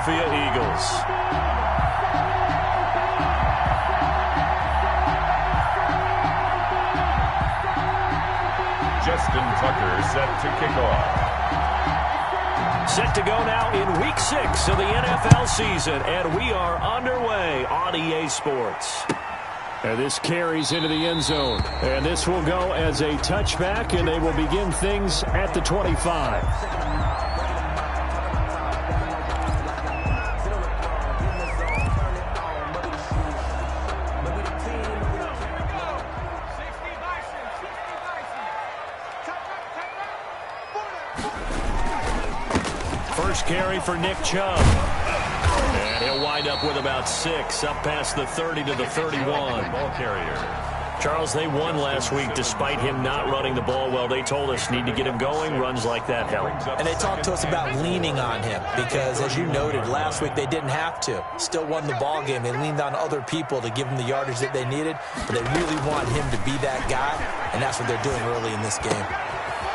Philadelphia Eagles. Justin Tucker set to kick off. Set to go now in Week 6 of the NFL season, and we are underway on EA Sports. And this carries into the end zone. And this will go as a touchback, and they will begin things at the 25. First carry for Nick Chubb. And he'll wind up with about 6, up past the 30 to the 31. Ball carrier. Charles, they won last week despite him not running the ball well. They told us need to get him going. Runs like that help. And they talked to us about leaning on him because, as you noted, last week they didn't have to. Still won the ball game. They leaned on other people to give them the yardage that they needed, but they really want him to be that guy, and that's what they're doing early in this game.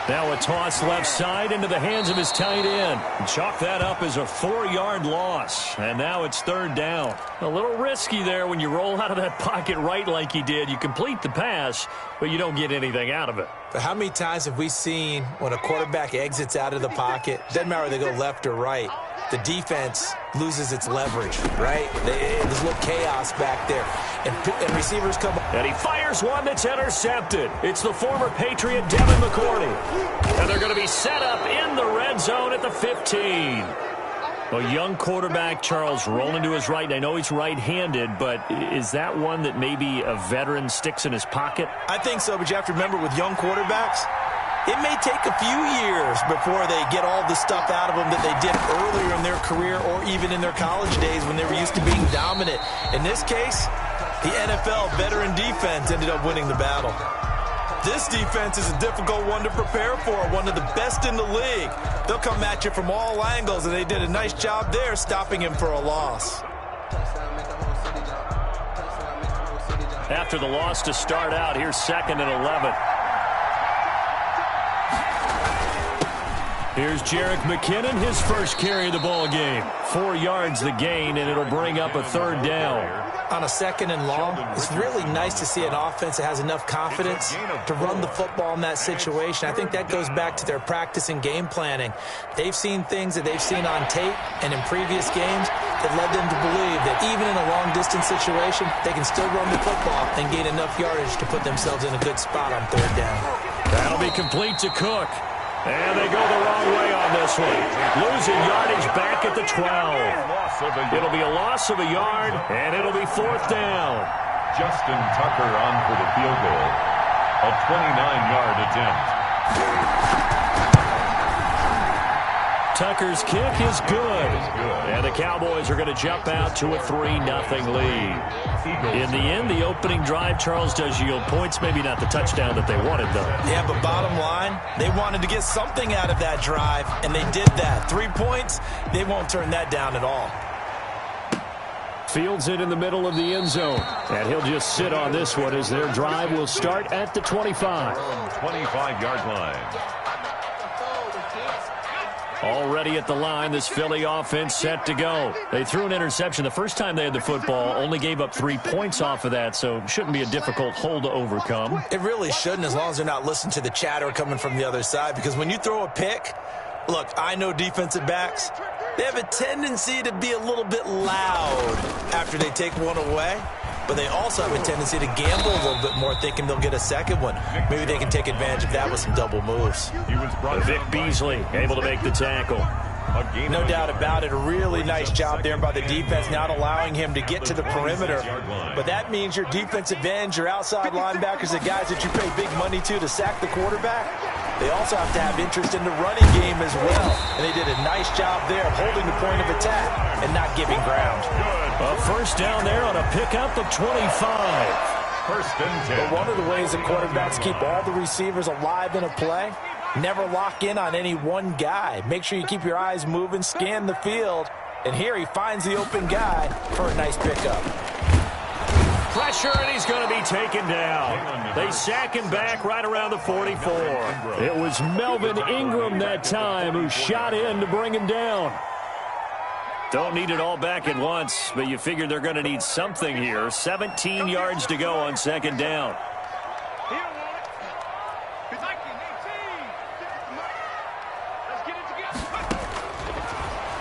Now a toss left side into the hands of his tight end. Chalk that up as a 4-yard loss. And now it's third down. A little risky there when you roll out of that pocket right like he did. You complete the pass, but you don't get anything out of it. But how many times have we seen when a quarterback exits out of the pocket, doesn't matter whether they go left or right, the defense loses its leverage, right? There's a little chaos back there. And receivers come up. And he fires one that's intercepted. It's the former Patriot Devin McCourty. And they're going to be set up in the red zone at the 15. A young quarterback, Charles, rolling to his right. I know he's right-handed, but is that one that maybe a veteran sticks in his pocket? I think so, but you have to remember with young quarterbacks, it may take a few years before they get all the stuff out of them that they did earlier in their career or even in their college days when they were used to being dominant. In this case, the NFL veteran defense ended up winning the battle. This defense is a difficult one to prepare for, one of the best in the league. They'll come at you from all angles, and they did a nice job there stopping him for a loss. After the loss to start out, here's 2nd and 11. Here's Jerick McKinnon, his first carry of the ball game. 4 yards the gain, and it'll bring up a third down. On a 2nd and long, it's really nice to see an offense that has enough confidence to run the football in that situation. I think that goes back to their practice and game planning. They've seen things that they've seen on tape and in previous games that led them to believe that even in a long-distance situation, they can still run the football and gain enough yardage to put themselves in a good spot on third down. That'll be complete to Cook. And they go the wrong way on this one. Losing yardage back at the 12. It'll be a loss of a yard, and it'll be 4th down. Justin Tucker on for the field goal. A 29-yard attempt. Tucker's kick is good. And the Cowboys are going to jump out to a 3-0 lead. In the end, the opening drive, Charles, does yield points. Maybe not the touchdown that they wanted, though. Yeah, but bottom line, they wanted to get something out of that drive, and they did that. 3 points, they won't turn that down at all. Fields it in the middle of the end zone. And he'll just sit on this one as their drive will start at the 25. 25-yard line. Already at the line, this Philly offense set to go. They threw an interception the first time they had the football, only gave up 3 points off of that, so shouldn't be a difficult hole to overcome. It really shouldn't, as long as they're not listening to the chatter coming from the other side, because when you throw a pick, look, I know defensive backs, they have a tendency to be a little bit loud after they take one away. But they also have a tendency to gamble a little bit more, thinking they'll get a second one. Maybe they can take advantage of that with some double moves. Vic Beasley able to make the tackle. No doubt about it. A really nice job there by the defense, not allowing him to get to the perimeter. But that means your defensive ends, your outside linebackers, the guys that you pay big money to sack the quarterback, they also have to have interest in the running game as well. And they did a nice job there of holding the point of attack and not giving ground. A first down there on a pickup of 25. First and 10. But one of the ways that quarterbacks keep all the receivers alive in a play, never lock in on any one guy. Make sure you keep your eyes moving, scan the field. And here he finds the open guy for a nice pickup. Pressure, and he's going to be taken down. They sack him back right around the 44. It was Melvin Ingram that time who shot in to bring him down. Don't need it all back at once, but you figure they're going to need something here. 17 yards to go on second down.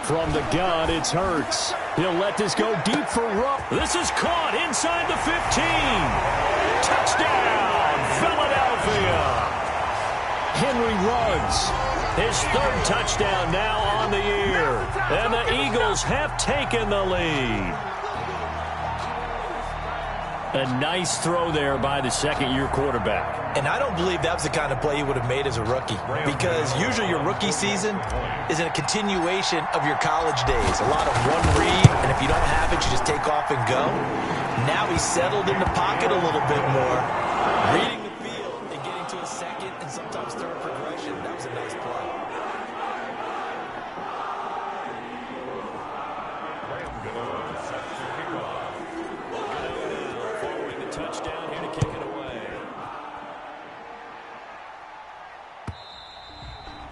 From the gun, it's Hurts. He'll let this go deep for Rupp. This is caught inside the 15. Touchdown, Philadelphia. Henry runs. His third touchdown now on the year. And the Eagles have taken the lead. A nice throw there by the second-year quarterback. And I don't believe that was the kind of play he would have made as a rookie, because usually your rookie season is a continuation of your college days. A lot of one read, and if you don't have it, you just take off and go. Now he's settled in the pocket a little bit more, reading the field and getting to a second and sometimes third progression. That was a nice play. Touchdown here to kick it away.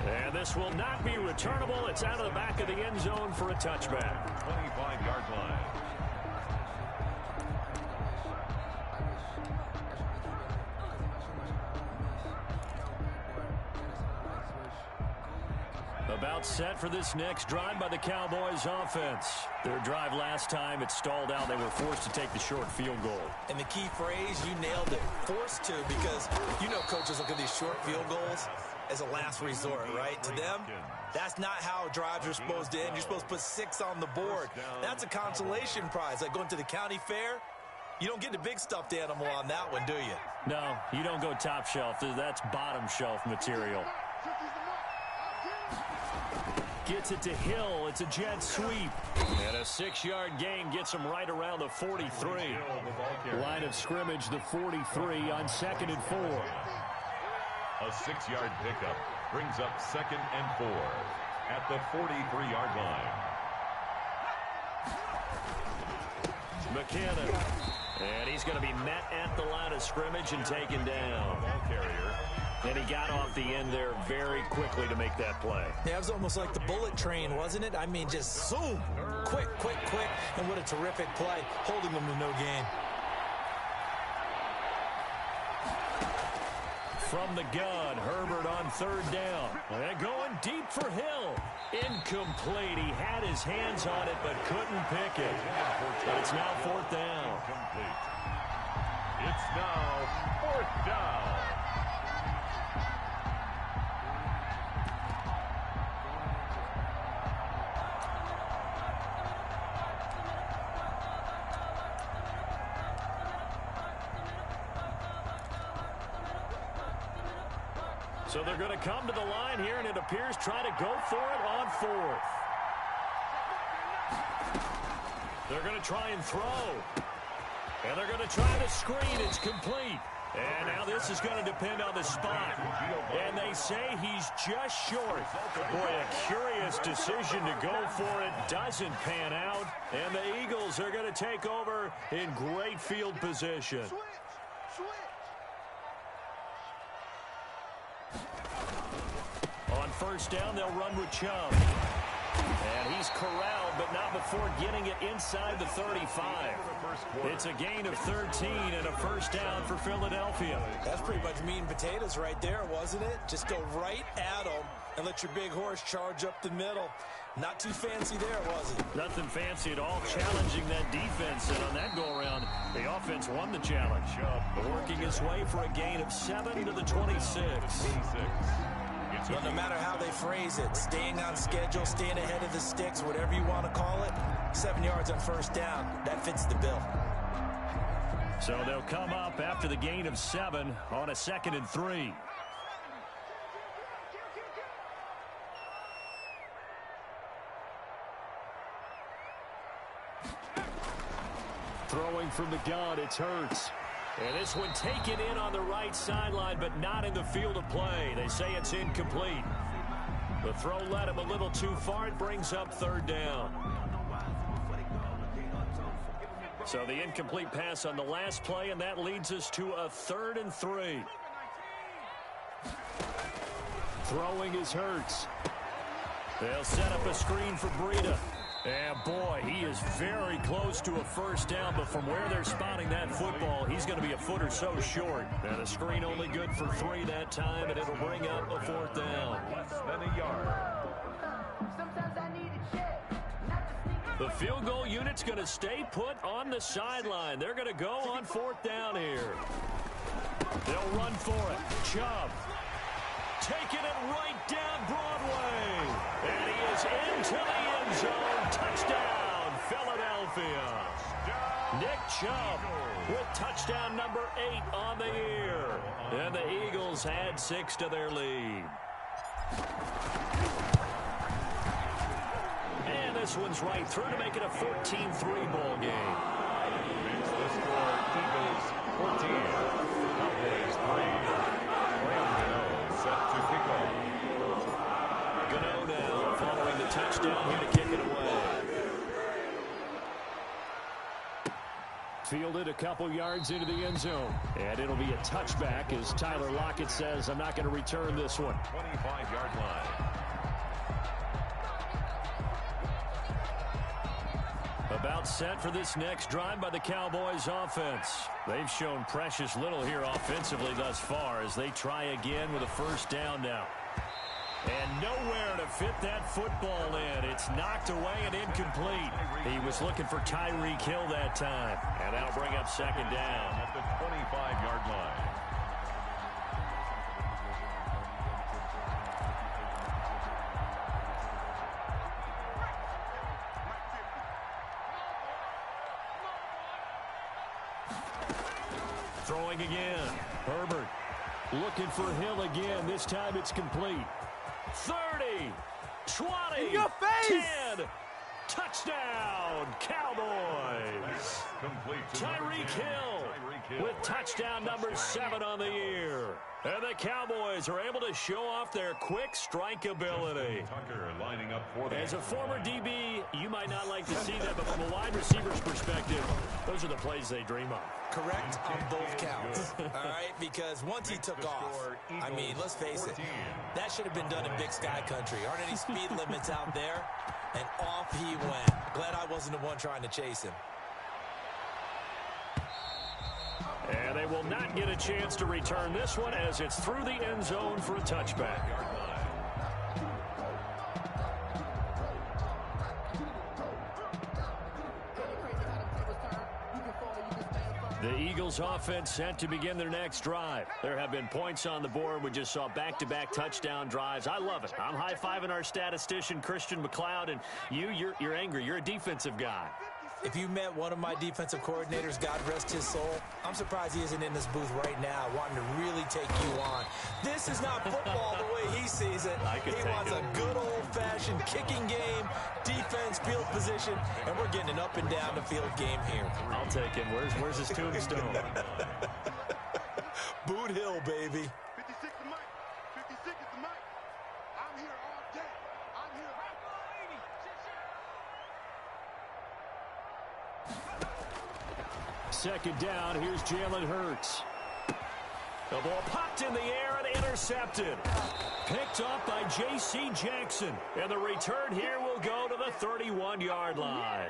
And this will not be returnable. It's out of the back of the end zone for a touchback. 25-yard line. About set for this next drive by the Cowboys offense. Their drive last time, it stalled out. They were forced to take the short field goal. And the key phrase, you nailed it, forced to, because you know coaches look at these short field goals as a last resort, right? To them, that's not how drives are supposed to end. You're supposed to put 6 on the board. That's a consolation prize. Like going to the county fair, you don't get the big stuffed animal on that one, do you? No, you don't go top shelf. That's bottom shelf material. Gets it to Hill. It's a jet sweep. And a 6-yard gain gets him right around the 43. Line of scrimmage, the 43 on 2nd and 4. A 6-yard pickup brings up 2nd and 4 at the 43-yard line. McKinnon. And he's going to be met at the line of scrimmage and taken down. Ball carrier. And he got off the end there very quickly to make that play. Yeah, it was almost like the bullet train, wasn't it? I mean, just zoom. Quick, quick, quick. And what a terrific play, holding them to no gain. From the gun, Herbert on 3rd down. And going deep for Hill. Incomplete. He had his hands on it but couldn't pick it. But it's now 4th down. Incomplete. It's now 4th down. So they're going to come to the line here, and it appears try to go for it on 4th. They're going to try and throw. And they're going to try the screen. It's complete. And now this is going to depend on the spot. And they say he's just short. Boy, a curious decision to go for it. Doesn't pan out. And the Eagles are going to take over in great field position. On 1st down, they'll run with Chubb. And he's corralled, but not before getting it inside the 35. It's a gain of 13 and a 1st down for Philadelphia. That's pretty much meat and potatoes right there, wasn't it? Just go right at them and let your big horse charge up the middle. Not too fancy there, was it? Nothing fancy at all, challenging that defense. And on that go-around, the offense won the challenge. Working his way for a gain of 7 to the 26. Well, no matter how they phrase it, staying on schedule, staying ahead of the sticks, whatever you want to call it, 7 yards on 1st down, that fits the bill. So they'll come up after the gain of 7 on a 2nd and 3. Throwing from the gun, it's Hurts. And this one taken in on the right sideline, but not in the field of play. They say it's incomplete. The throw led him a little too far. It brings up 3rd down. So the incomplete pass on the last play, and that leads us to a 3rd and 3. Throwing is Hurts. They'll set up a screen for Breida. And boy, he is very close to a first down, but from where they're spotting that football, he's going to be a foot or so short. And the screen only good for 3 that time, and it'll bring up a 4th down. Less than a yard. The field goal unit's going to stay put on the sideline. They're going to go on 4th down here. They'll run for it. Chubb. Taking it right down Broadway. And he is into the end zone. Touchdown, Philadelphia. Nick Chubb with touchdown number 8 on the year. And the Eagles add 6 to their lead. And this one's right through to make it a 14-3 ball game. Makes the score Eagles 14. Cowboys 3. Set to kick off. Gano now following the touchdown here to kick it away. Fielded a couple yards into the end zone. And it'll be a touchback as Tyler Lockett says, I'm not going to return this one. 25-yard line. About set for this next drive by the Cowboys offense. They've shown precious little here offensively thus far as they try again with a first down now. And nowhere to fit that football in. It's knocked away and incomplete. He was looking for Tyreek Hill that time. And that'll bring up 2nd down. At the 25-yard line. Throwing again. Herbert looking for Hill again. This time it's complete. 30, 20, in your face! 10. Touchdown, Cowboys. Complete to Tyreek Hill with touchdown number 7 on the year. And the Cowboys are able to show off their quick strike ability. Tucker lining up for the As a former DB, you might not like to see that, but from a wide receiver's perspective, those are the plays they dream of. Correct on both counts. All right, because once he took off, I mean, let's face it, that should have been done in Big Sky Country. Aren't any speed limits out there? And off he went. Glad I wasn't the one trying to chase him. And they will not get a chance to return this one as it's through the end zone for a touchback. The Eagles offense set to begin their next drive. There have been points on the board. We just saw back-to-back touchdown drives. I love it. I'm high-fiving our statistician, Christian McLeod, and you're angry. You're a defensive guy. If you met one of my defensive coordinators, God rest his soul, I'm surprised he isn't in this booth right now wanting to really take you on. This is not football the way he sees it. He wants a good old-fashioned kicking game, defense, field position, and we're getting an up and down the field game here. I'll take him. Where's his tombstone? Boot Hill, baby. 56 to Mike. 56 is the Mike. I'm here all day. I'm here. Second down, here's Jalen Hurts. The ball popped in the air and intercepted. Picked up by J.C. Jackson. And the return here will go to the 31-yard line.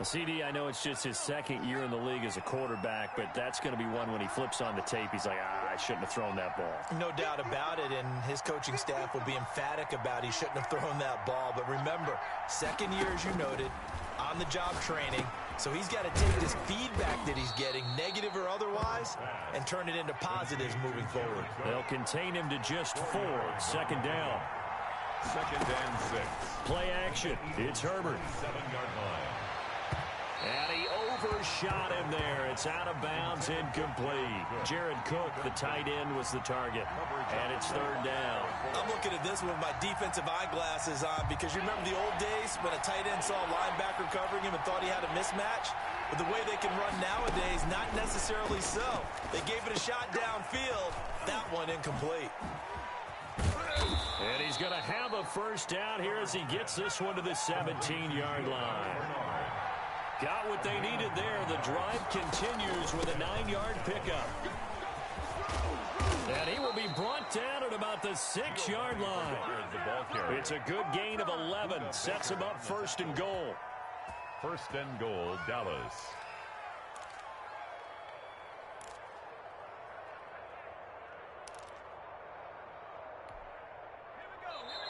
CD, I know it's just his 2nd year in the league as a quarterback, but that's going to be one when he flips on the tape, he's like, I shouldn't have thrown that ball. No doubt about it, and his coaching staff will be emphatic about he shouldn't have thrown that ball. But remember, 2nd year, as you noted, on-the-job training, so he's got to take this feedback that he's getting, negative or otherwise, and turn it into positives moving forward. They'll contain him to just 4. 2nd down. 2nd and 6. Play action. It's Herbert. 7-yard line. And he overshot him there. It's out of bounds, incomplete. Jared Cook, the tight end, was the target. And it's 3rd down. I'm looking at this with my defensive eyeglasses on because you remember the old days when a tight end saw a linebacker covering him and thought he had a mismatch? But the way they can run nowadays, not necessarily so. They gave it a shot downfield. That one incomplete. And he's going to have a first down here as he gets this one to the 17-yard line. Got what they needed there. The drive continues with a 9-yard pickup. And he will be brought down at about the 6-yard line. It's a good gain of 11. Sets him up first and goal. First and goal, Dallas.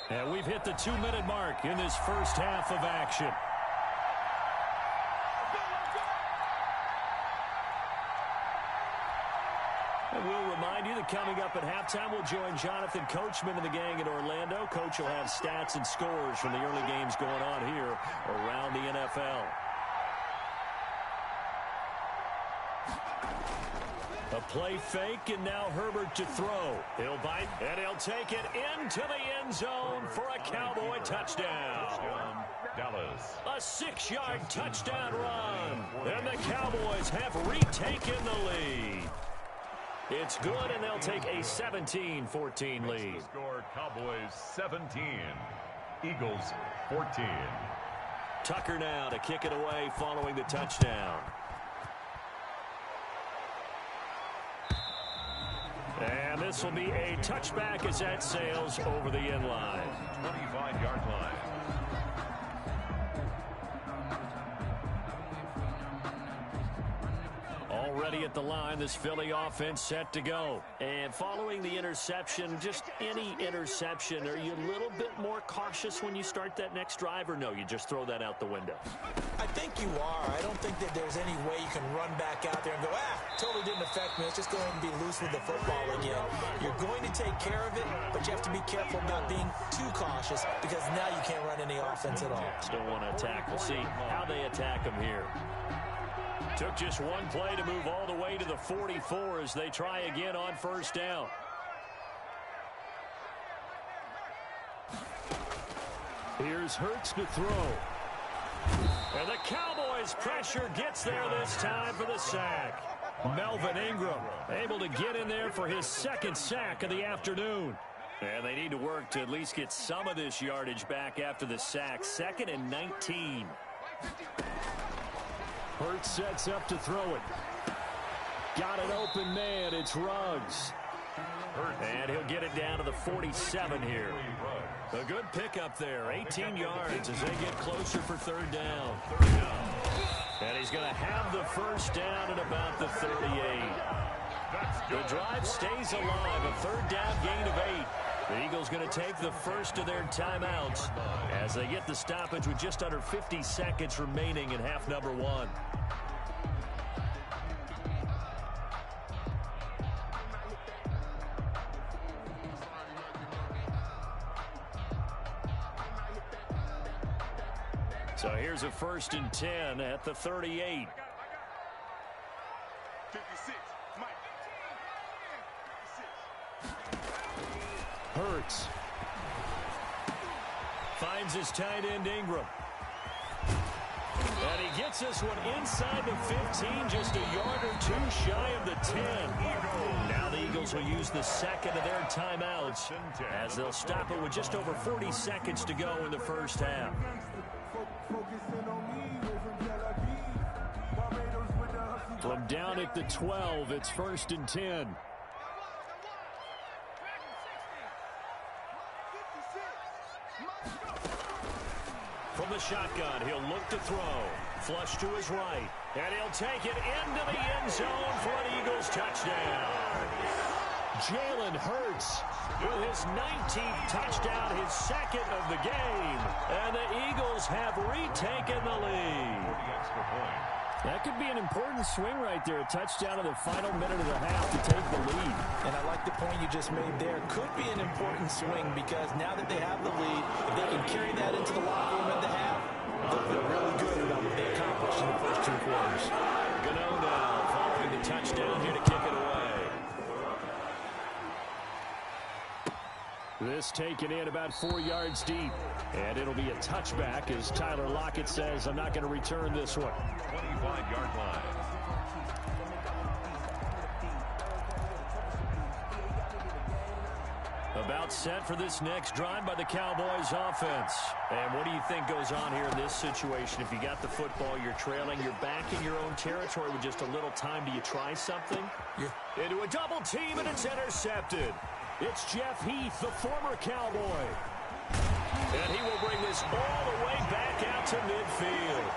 And we've hit the 2-minute mark in this first half of action. And we'll remind you that coming up at halftime, we'll join Jonathan Coachman and the gang in Orlando. Coach will have stats and scores from the early games going on here around the NFL. A play fake, and now Herbert to throw. He'll bite, and he'll take it into the end zone for a Cowboy touchdown. Dallas. A 6-yard touchdown run, and the Cowboys have retaken the lead. It's good, and they'll take a 17-14 lead. The score, Cowboys 17, Eagles 14. Tucker now to kick it away following the touchdown. And this will be a touchback as that sails over the end line. 25-yard line. Already at the line, this Philly offense set to go. And following the interception, just any interception, are you a little bit more cautious when you start that next drive, or no, you just throw that out the window? I think you are. I don't think that there's any way you can run back out there and go, totally didn't affect me. Let's just go ahead and be loose with the football again. You're going to take care of it, but you have to be careful about being too cautious because now you can't run any offense at all. Still want to attack. We'll see how they attack them here. Took just one play to move all the way to the 44 as they try again on first down. Here's Hurts to throw. And the Cowboys' pressure gets there this time for the sack. Melvin Ingram able to get in there for his second sack of the afternoon. And they need to work to at least get some of this yardage back after the sack. 2nd and 19. Hurts sets up to throw it. Got an open man. It's Ruggs. And he'll get it down to the 47 here. A good pickup there. 18 yards as they get closer for third down. And he's going to have the first down at about the 38. The drive stays alive. A third down gain of 8. The Eagles going to take the first of their timeouts as they get the stoppage with just under 50 seconds remaining in half number 1. So here's a 1st and 10 at the 38. 56, Mike. 56. Hurts. Finds his tight end Ingram. And he gets this one inside the 15, just a yard or two shy of the 10. Now the Eagles will use the second of their timeouts as they'll stop it with just over 40 seconds to go in the first half. From down at the 12, it's 1st and 10. From the shotgun, he'll look to throw. Flush to his right. And he'll take it into the end zone for an Eagles touchdown. Jalen Hurts with his 19th touchdown, his 2nd of the game. And the Eagles have retaken the lead. That could be an important swing right there. A touchdown in the final minute of the half to take the lead. And I like the point you just made there. Could be an important swing because now that they have the lead, if they can carry that into the locker room at the half, they'll feel really good about what they accomplished in the first 2 quarters. Gano now following the touchdown here to kick it away. This taken in about 4 yards deep. And it'll be a touchback as Tyler Lockett says, I'm not going to return this one. 25-yard line. A About set for this next drive by the Cowboys offense. And what do you think goes on here in this situation? If you got the football, you're trailing, you're back in your own territory with just a little time. Do you try something? Yeah. Into a double team, and it's intercepted. It's Jeff Heath, the former Cowboy. And he will bring this all the way back out to midfield.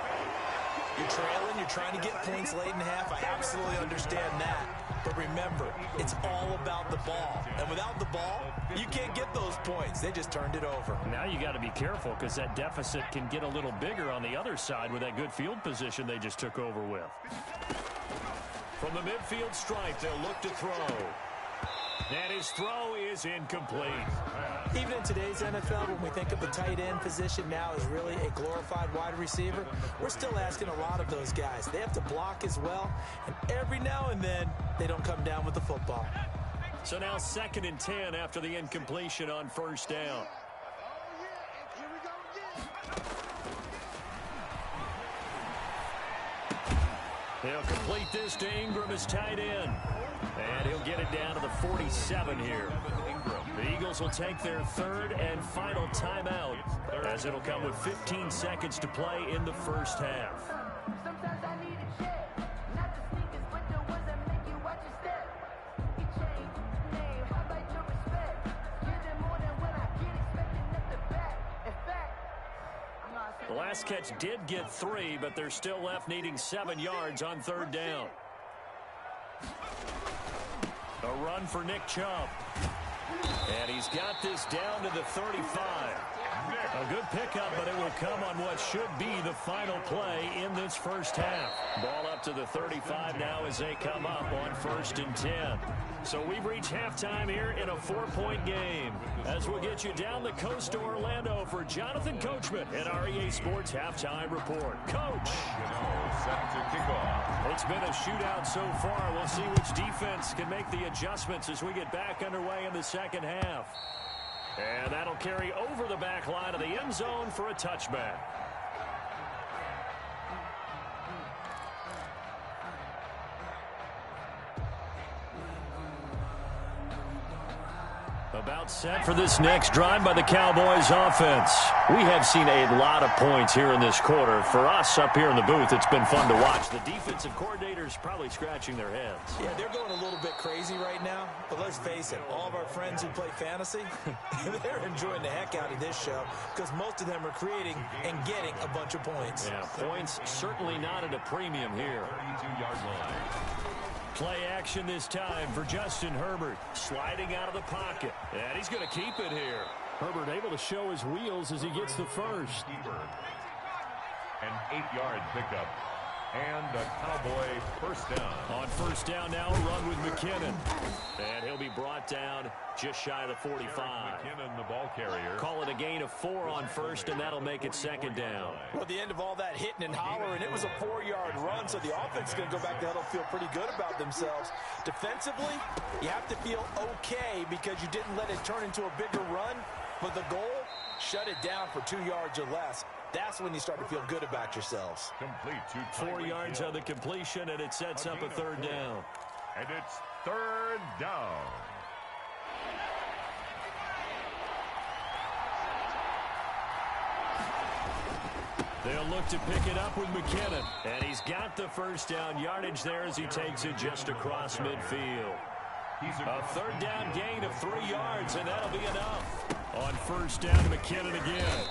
You're trailing, you're trying to get points late in half. I absolutely understand that. But remember, it's all about the ball. And without the ball, you can't get those points. They just turned it over. Now you got to be careful because that deficit can get a little bigger on the other side with that good field position they just took over with. From the midfield stripe, they'll look to throw. And his throw is incomplete. Even in today's NFL, when we think of the tight end position now as really a glorified wide receiver, we're still asking a lot of those guys. They have to block as well, and every now and then, they don't come down with the football. So now 2nd and 10 after the incompletion on first down. Here we go again. They'll complete this to Ingram as tight end. And he'll get it down to the 47 here. The Eagles will take their 3rd and final timeout as it'll come with 15 seconds to play in the first half. Sometimes I need a check, not the sneakers, but the ones that make you watch your step. You change name, how about your respect? Give them more than when I get expecting at the back. In fact, I'm not. The last catch did get 3, but they're still left needing 7 yards on 3rd down. A run for Nick Chubb. And he's got this down to the 35. A good pickup, but it will come on what should be the final play in this first half. Ball up to the 35 now as they come up on 1st and 10. So we've reached halftime here in a 4-point game. As we'll get you down the coast to Orlando for Jonathan Coachman at our EA Sports Halftime Report. Coach. Set to kick off. It's been a shootout so far. We'll see which defense can make the adjustments as we get back underway in the second half. And that'll carry over the back line of the end zone for a touchback. About set for this next drive by the Cowboys offense. We have seen a lot of points here in this quarter. For us up here in the booth, it's been fun to watch. The defensive coordinators probably scratching their heads. Yeah, they're going a little bit crazy right now. But let's face it, all of our friends who play fantasy, they're enjoying the heck out of this show because most of them are creating and getting a bunch of points. Yeah, points certainly not at a premium here. 32-yard line. Play action this time for Justin Herbert. Sliding out of the pocket. And he's going to keep it here. Herbert able to show his wheels as he gets the first. An 8-yard pickup. And a Cowboy first down. On first down now, a run with McKinnon. And he'll be brought down just shy of the 45. McKinnon, the ball carrier. Call it a gain of 4 on first, and that'll make it 2nd down. Well, at the end of all that hitting and hollering, it was a 4-yard run, so the offense is going to go back to huddle, feel pretty good about themselves. Defensively, you have to feel okay because you didn't let it turn into a bigger run, but the goal, shut it down for 2 yards or less. That's when you start to feel good about yourselves. Complete to 4 yards on the completion, and it sets up a 3rd down. And it's 3rd down. They'll look to pick it up with McKinnon. And he's got the first down yardage there as he takes it just across midfield. A 3rd down gain of 3 yards, and that'll be enough. On first down, McKinnon again.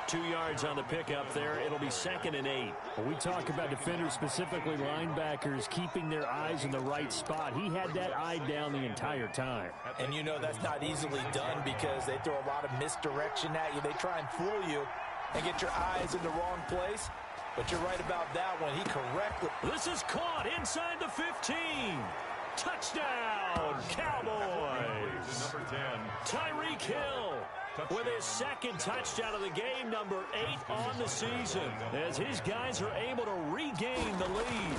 2 yards on the pickup there. It'll be 2nd and 8. When we talk about defenders, specifically linebackers, keeping their eyes in the right spot. He had that eye down the entire time. And you know that's not easily done because they throw a lot of misdirection at you. They try and fool you and get your eyes in the wrong place. But you're right about that one. He correctly. This is caught inside the 15. Touchdown, Cowboys. Number 10. Tyreek Hill with his 2nd touchdown of the game, number 8 on the season, as his guys are able to regain the lead.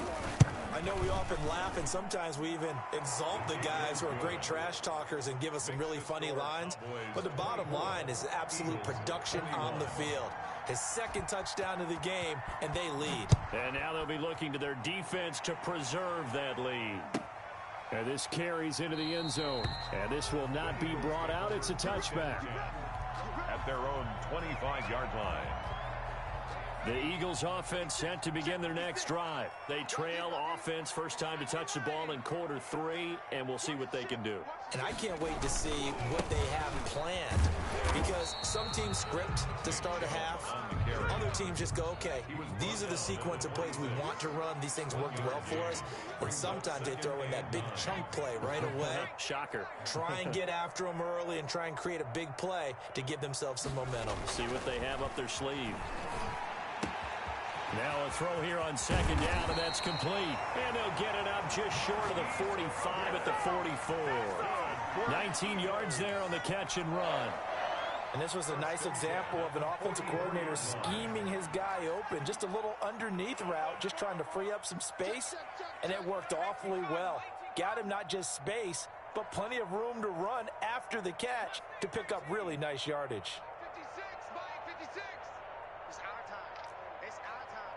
I know we often laugh and sometimes we even exalt the guys who are great trash talkers and give us some really funny lines. But the bottom line is absolute production on the field. His 2nd touchdown of the game, and they lead. And now they'll be looking to their defense to preserve that lead. And this carries into the end zone. And this will not be brought out. It's a touchback. At their own 25-yard line. The Eagles offense set to begin their next drive. They trail offense, first time to touch the ball in quarter 3, and we'll see what they can do. And I can't wait to see what they have planned, because some teams script to start a half. Other teams just go, okay, these are the sequence of plays we want to run. These things worked well for us. And sometimes they throw in that big chunk play right away. Shocker. Try and get after them early and try and create a big play to give themselves some momentum. See what they have up their sleeve. Now a throw here on second down, and that's complete. And they'll get it up just short of the 45 at the 44. 19 yards there on the catch and run. And this was a nice example of an offensive coordinator scheming his guy open. Just a little underneath route, just trying to free up some space, and it worked awfully well. Got him not just space, but plenty of room to run after the catch to pick up really nice yardage. 56, Mike, 56. It's our time. It's our time.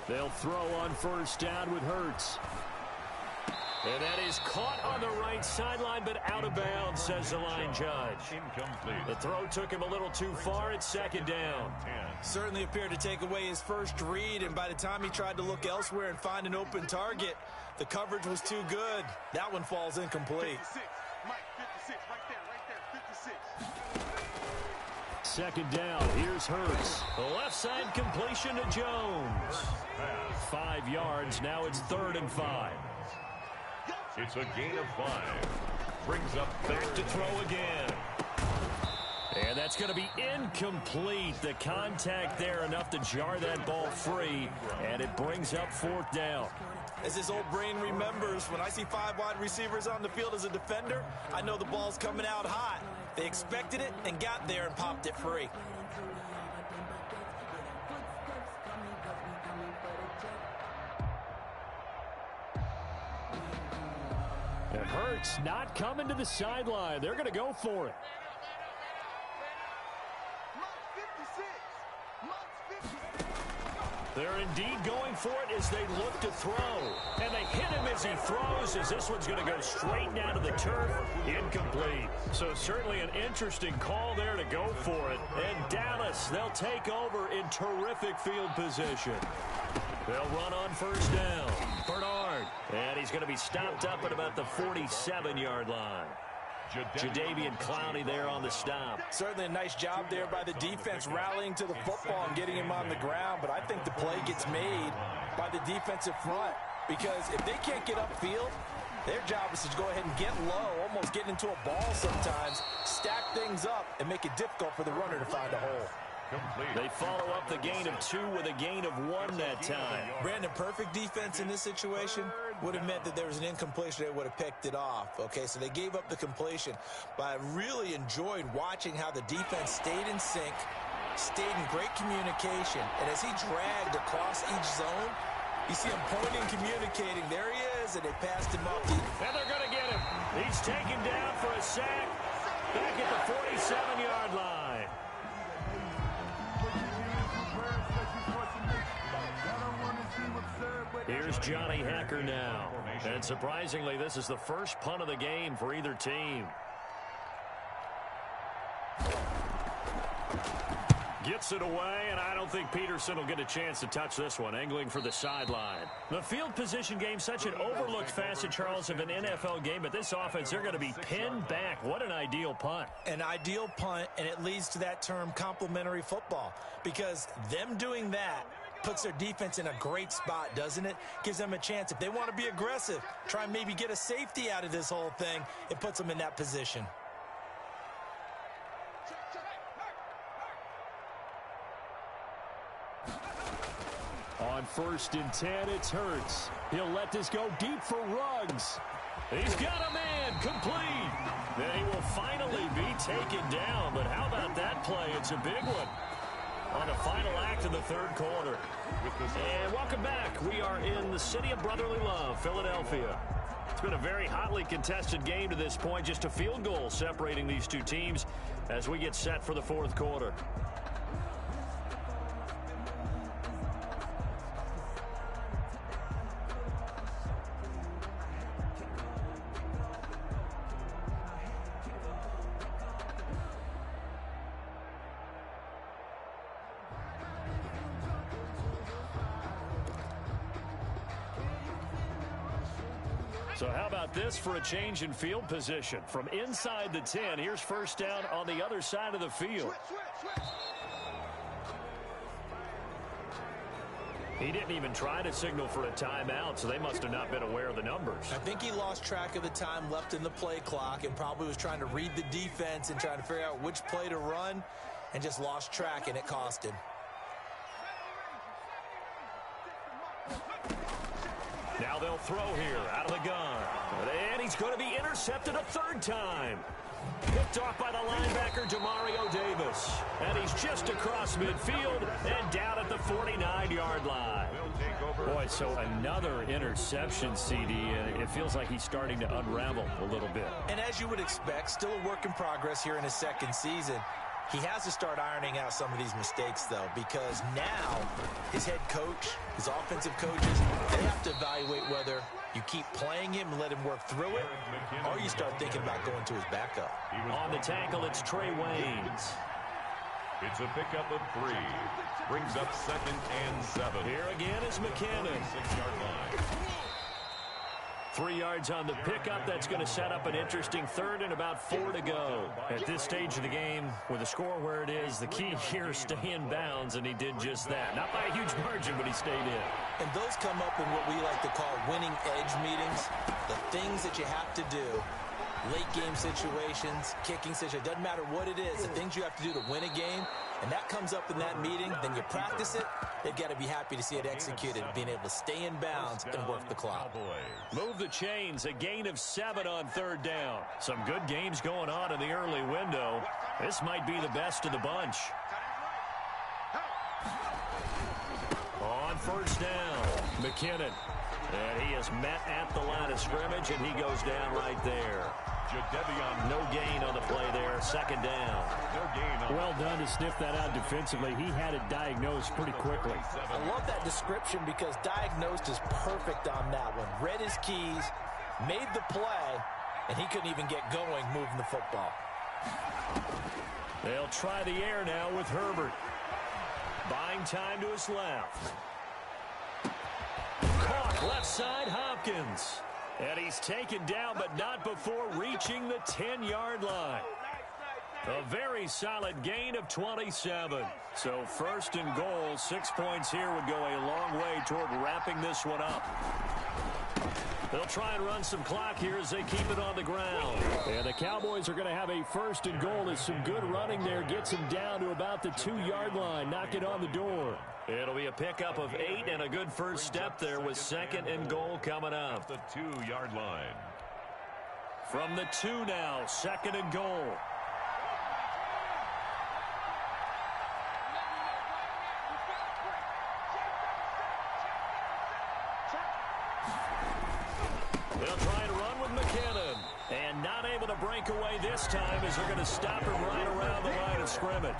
They'll throw on first down with Hurts. And that is caught on the right sideline, but out of bounds, says the line judge. Incomplete. The throw took him a little too far. It's second down. Certainly appeared to take away his first read, and by the time he tried to look elsewhere and find an open target, the coverage was too good. That one falls incomplete. 56, Mike, 56, right there, 56. Second down. Here's Hurts. The left side completion to Jones. 5 yards. Now it's 3rd and 5. It's a gain of 5. Brings up Back to throw again. And that's going to be incomplete. The contact there enough to jar that ball free. And it brings up 4th down. As his old brain remembers, when I see 5 wide receivers on the field as a defender, I know the ball's coming out hot. They expected it and got there and popped it free. And Hurts not coming to the sideline. They're going to go for it. They're indeed going for it as they look to throw. And they hit him as he throws, as this one's going to go straight down to the turf. Incomplete. So certainly an interesting call there to go for it. And Dallas, they'll take over in terrific field position. They'll run on first down. Bernard. And he's going to be stopped up at about the 47-yard line. Jadeveon Clowney there on the stop. Certainly a nice job there by the defense rallying to the football and getting him on the ground, but I think the play gets made by the defensive front, because if they can't get upfield, their job is to go ahead and get low, almost get into a ball sometimes, stack things up, and make it difficult for the runner to find a hole. complete. They follow up the gain of 2 with a gain of 1 that time. Brandon, perfect defense in this situation would have meant that there was an incompletion. They would have picked it off. Okay, so they gave up the completion. But I really enjoyed watching how the defense stayed in sync, stayed in great communication. And as he dragged across each zone, you see him pointing, communicating. There he is, and they passed him up. And they're going to get him. He's taken down for a sack back at the 47-yard line. Here's Johnny Hacker now. And surprisingly, this is the first punt of the game for either team. Gets it away, and I don't think Peterson will get a chance to touch this one, angling for the sideline. The field position game, such an overlooked facet, Charles, of an NFL game, but this offense, they're going to be pinned back. What an ideal punt. An ideal punt, and it leads to that term complementary football, because them doing that puts their defense in a great spot, doesn't it? Gives them a chance. If they want to be aggressive, try and maybe get a safety out of this whole thing, it puts them in that position. On 1st and 10, it's Hurts. He'll let this go deep for Ruggs. He's got a man complete. Then he will finally be taken down. But how about that play? It's a big one on the final act of the 3rd quarter. And welcome back. We are in the city of brotherly love, Philadelphia. It's been a very hotly contested game to this point. Just a field goal separating these two teams as we get set for the 4th quarter. So how about this for a change in field position? From inside the 10, here's first down on the other side of the field. He didn't even try to signal for a timeout, so they must have not been aware of the numbers. I think he lost track of the time left in the play clock and probably was trying to read the defense and trying to figure out which play to run and just lost track, and it cost him. Now they'll throw here out of the gun. And he's going to be intercepted a third time. Picked off by the linebacker, Demario Davis. And he's just across midfield and down at the 49-yard line. Boy, so another interception, CD, and it feels like he's starting to unravel a little bit. And as you would expect, still a work in progress here in his second season. He has to start ironing out some of these mistakes, though, because now his head coach, his offensive coaches, they have to evaluate whether you keep playing him and let him work through it, or you start thinking about going to his backup. On the tackle, it's Trey Waynes. It's a pickup of 3. Brings up 2nd and 7. Here again is McKinnon. 6-yard line. 3 yards on the pickup. That's going to set up an interesting third and about 4 to go. At this stage of the game, with the score where it is, the key here is stay in bounds, and he did just that. Not by a huge margin, but he stayed in. And those come up in what we like to call winning edge meetings. The things that you have to do, late game situations, kicking situations, doesn't matter what it is, the things you have to do to win a game, and that comes up in that meeting, then you practice it. They've got to be happy to see it executed, being able to stay in bounds and work the clock. Move the chains, a gain of 7 on third down. Some good games going on in the early window. This might be the best of the bunch. On first down, McKinnon. And he is met at the line of scrimmage, and he goes down right there. No gain on the play there. Second down. No gain. Well done to sniff that out defensively. He had it diagnosed pretty quickly. I love that description because diagnosed is perfect on that one. Read his keys, made the play, and he couldn't even get going moving the football. They'll try the air now with Herbert. Buying time to his left. Caught left side, Hopkins. And he's taken down, but not before reaching the 10-yard line. A very solid gain of 27. So first and goal, 6 points here would go a long way toward wrapping this one up. They'll try and run some clock here as they keep it on the ground. And the Cowboys are going to have a first and goal as some good running there gets him down to about the 2-yard line. Knock it on the door. It'll be a pickup of 8 and a good first step there with second and goal coming up. The 2-yard line. From the 2 now, second and goal. They'll try and run with McKinnon. And not able to break away this time as they're going to stop him right around the line of scrimmage.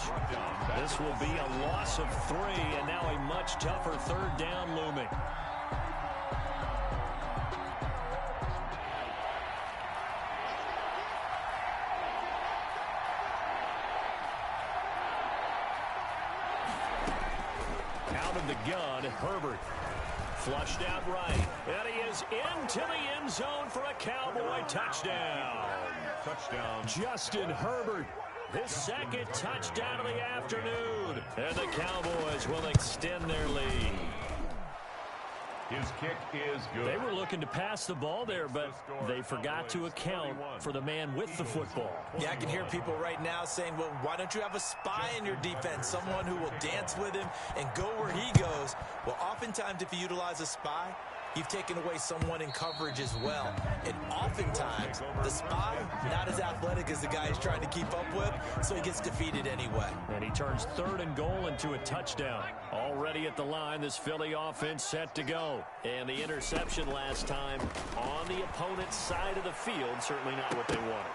This will be a loss of 3 and now a much tougher third down looming. Out of the gun, Herbert. Flushed out right. And he is into the end zone for a Cowboy touchdown. Touchdown. Justin Herbert, his second touchdown of the afternoon. And the Cowboys will extend their lead. His kick is good. They were looking to pass the ball there, but they forgot to account for the man with the football. Yeah, I can hear people right now saying, well, why don't you have a spy in your defense, someone who will dance with him and go where he goes? Well, oftentimes if you utilize a spy, you've taken away someone in coverage as well. And oftentimes, the spy, not as athletic as the guy he's trying to keep up with, so he gets defeated anyway. And he turns third and goal into a touchdown. Already at the line, this Philly offense set to go. And the interception last time on the opponent's side of the field, certainly not what they wanted.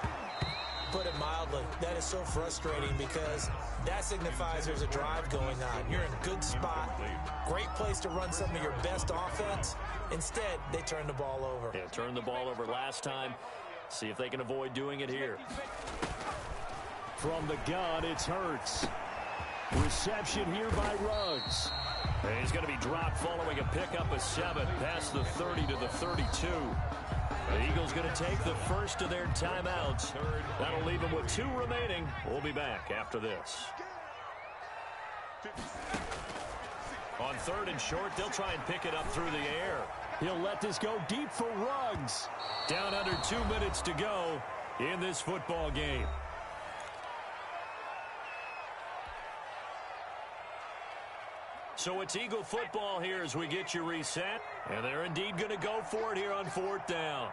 Put it mildly, that is so frustrating because that signifies there's a drive going on. You're in a good spot, great place to run some of your best offense. Instead, they turn the ball over. Yeah, turned the ball over last time. See if they can avoid doing it here. From the gun, it's Hurts. Reception here by Ruggs. And he's going to be dropped following a pickup of 7 past the 30 to the 32. The Eagles going to take the first of their timeouts. That'll leave them with 2 remaining. We'll be back after this. On 3rd and short, they'll try and pick it up through the air. He'll let this go deep for Ruggs. Down under 2 minutes to go in this football game. So it's Eagle football here as we get you reset. And they're indeed going to go for it here on 4th down.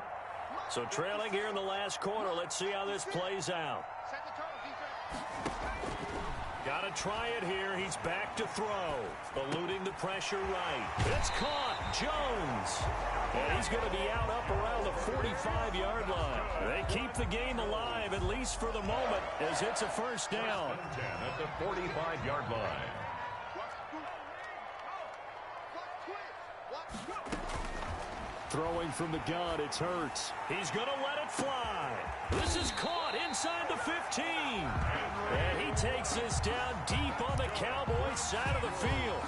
So trailing here in the last quarter. Let's see how this plays out. Got to try it here. He's back to throw. Eluding the pressure right. It's caught. Jones. And he's going to be out up around the 45-yard line. They keep the game alive, at least for the moment, as it's a first down. 10 at the 45-yard line. Throwing from the gun, it's Hurts. He's going to let it fly. This is caught inside the 15. And he takes this down deep on the Cowboys' side of the field.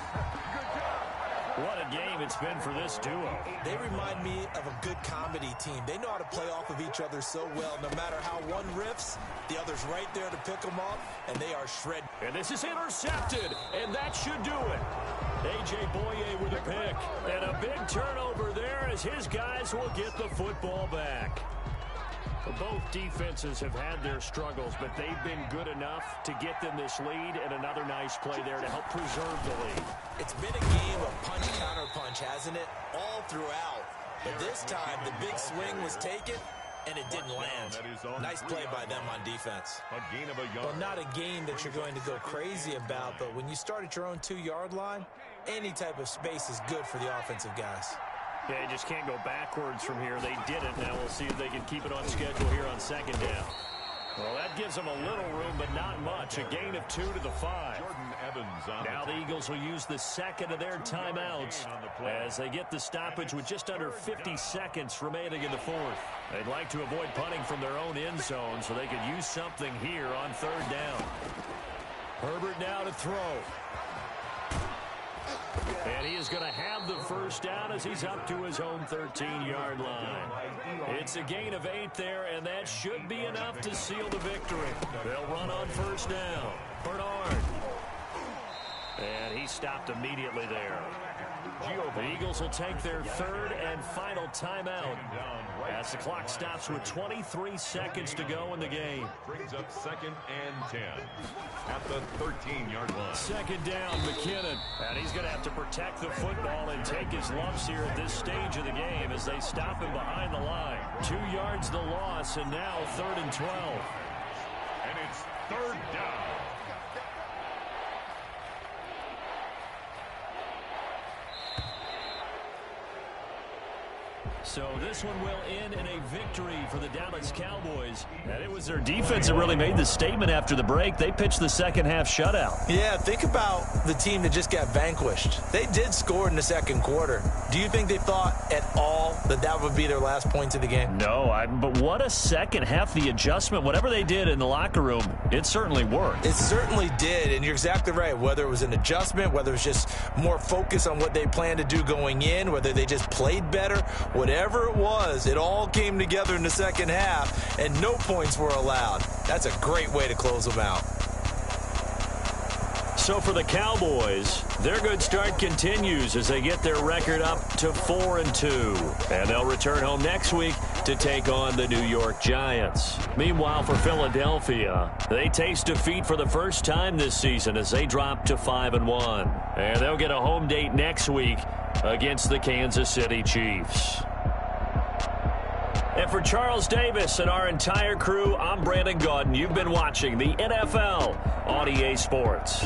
What a game it's been for this duo. They remind me of a good comedy team. They know how to play off of each other so well. No matter how one riffs, the other's right there to pick them up, and they are shredded. And this is intercepted, and that should do it. A.J. Boye with a pick. And a big turnover there as his guys will get the football back. Both defenses have had their struggles, but they've been good enough to get them this lead, and another nice play there to help preserve the lead. It's been a game of punch-counter-punch, hasn't it? All throughout. But this time, the big swing was taken, and it didn't land. Nice play by them on defense. A gain of a yard. Well, not a game that you're going to go crazy about, but when you start at your own 2-yard line, any type of space is good for the offensive guys. Yeah, you just can't go backwards from here. They did it. Now we'll see if they can keep it on schedule here on 2nd down. Well, that gives them a little room, but not much. A gain of 2 to the 5. Jordan Evans on now the Eagles will use the second of their timeouts as they get the stoppage with just under 50 seconds remaining in the 4th. They'd like to avoid punting from their own end zone so they could use something here on 3rd down. Herbert now to throw. And he is going to have the first down as he's up to his own 13-yard line. It's a gain of 8 there, and that should be enough to seal the victory. They'll run on 1st down. Bernard. And he stopped immediately there. The Eagles will take their 3rd and final timeout as the clock stops with 23 seconds to go in the game. Brings up 2nd and 10 at the 13-yard line. 2nd down, McKinnon. And he's going to have to protect the football and take his lumps here at this stage of the game as they stop him behind the line. 2 yards the loss, and now 3rd and 12. And it's 3rd down. So this one will end in a victory for the Dallas Cowboys. And it was their defense that really made the statement after the break. They pitched the second half shutout. Yeah, think about the team that just got vanquished. They did score in the 2nd quarter. Do you think they thought at all that that would be their last points of the game? No, but what a second half. The adjustment, whatever they did in the locker room, it certainly worked. It certainly did, and you're exactly right. Whether it was an adjustment, whether it was just more focus on what they planned to do going in, whether they just played better, whatever it was, it all came together in the 2nd half, and no points were allowed. That's a great way to close them out. So for the Cowboys, their good start continues as they get their record up to 4-2. And they'll return home next week to take on the New York Giants. Meanwhile, for Philadelphia, they taste defeat for the first time this season as they drop to 5-1. And they'll get a home date next week against the Kansas City Chiefs. And for Charles Davis and our entire crew, I'm Brandon Gaudin. You've been watching the NFL on EA Sports.